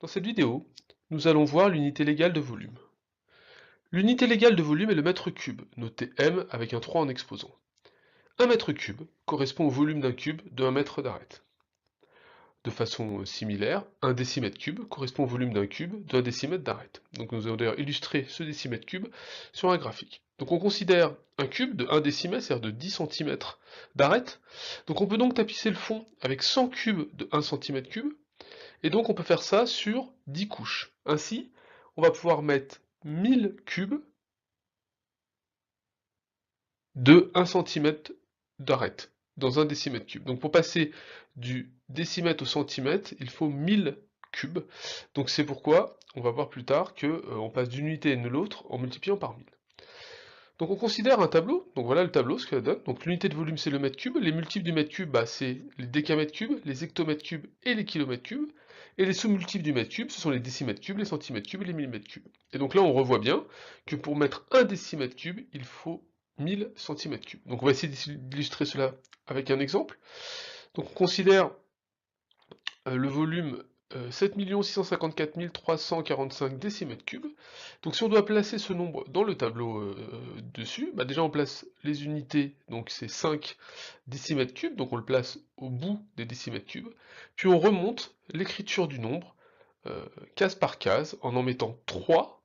Dans cette vidéo, nous allons voir l'unité légale de volume. L'unité légale de volume est le mètre cube, noté M avec un 3 en exposant. Un mètre cube correspond au volume d'un cube de 1 mètre d'arête. De façon similaire, un décimètre cube correspond au volume d'un cube de 1 décimètre d'arête. Donc nous allons d'ailleurs illustrer ce décimètre cube sur un graphique. Donc on considère un cube de 1 décimètre, c'est-à-dire de 10 cm d'arête. Donc on peut donc tapisser le fond avec 100 cubes de 1 cm3, et donc on peut faire ça sur 10 couches. Ainsi, on va pouvoir mettre 1000 cubes de 1 cm d'arête dans un décimètre cube. Donc pour passer du décimètre au centimètre, il faut 1000 cubes. Donc c'est pourquoi on va voir plus tard que on passe d'une unité à une l'autre en multipliant par 1000. Donc on considère un tableau, donc voilà le tableau, ce que ça donne. Donc l'unité de volume c'est le mètre cube, les multiples du mètre cube, c'est les décamètres cubes, les hectomètres cubes et les kilomètres cubes, et les sous-multiples du mètre cube, ce sont les décimètres cubes, les centimètres cubes et les millimètres cubes. Et donc là on revoit bien que pour mettre un décimètre cube, il faut 1000 centimètres cubes. Donc on va essayer d'illustrer cela avec un exemple. Donc on considère le volume 7 654 345 décimètres cubes. Donc si on doit placer ce nombre dans le tableau dessus, déjà on place les unités, donc c'est 5 décimètres cubes, donc on le place au bout des décimètres cubes, puis on remonte l'écriture du nombre, case par case, en mettant 3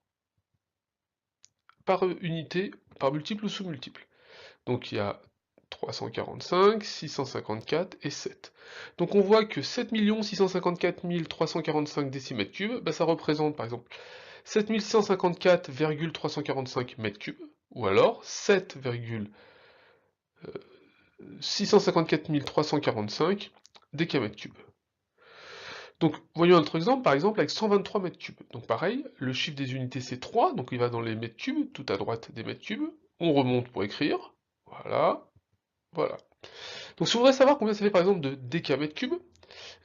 par unité, par multiple ou sous-multiple. Donc il y a 345, 654 et 7. Donc on voit que 7 654 345 décimètres cubes, ça représente par exemple 7654,345 mètres cubes, ou alors 7,654 345 décamètres cubes. Donc voyons un autre exemple, par exemple avec 123 mètres cubes. Donc pareil, le chiffre des unités c'est 3, donc il va dans les mètres cubes, tout à droite des mètres cubes. On remonte pour écrire, voilà, voilà. Donc si on voudrait savoir combien ça fait par exemple de décamètres cubes,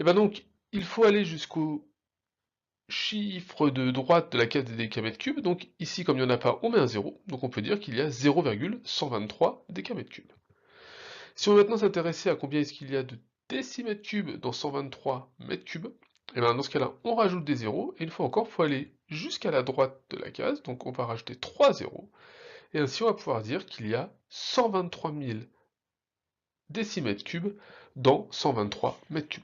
et ben donc il faut aller jusqu'au chiffre de droite de la case des décamètres cubes. Donc ici, comme il n'y en a pas, on met un 0, donc on peut dire qu'il y a 0,123 décamètres cubes. Si on veut maintenant s'intéresser à combien est-ce qu'il y a de décimètres cubes dans 123 mètres cubes, et bien dans ce cas-là, on rajoute des zéros, et une fois encore, il faut aller jusqu'à la droite de la case, donc on va rajouter 3 zéros, et ainsi on va pouvoir dire qu'il y a 123 000 décimètres cubes dans 123 mètres cubes.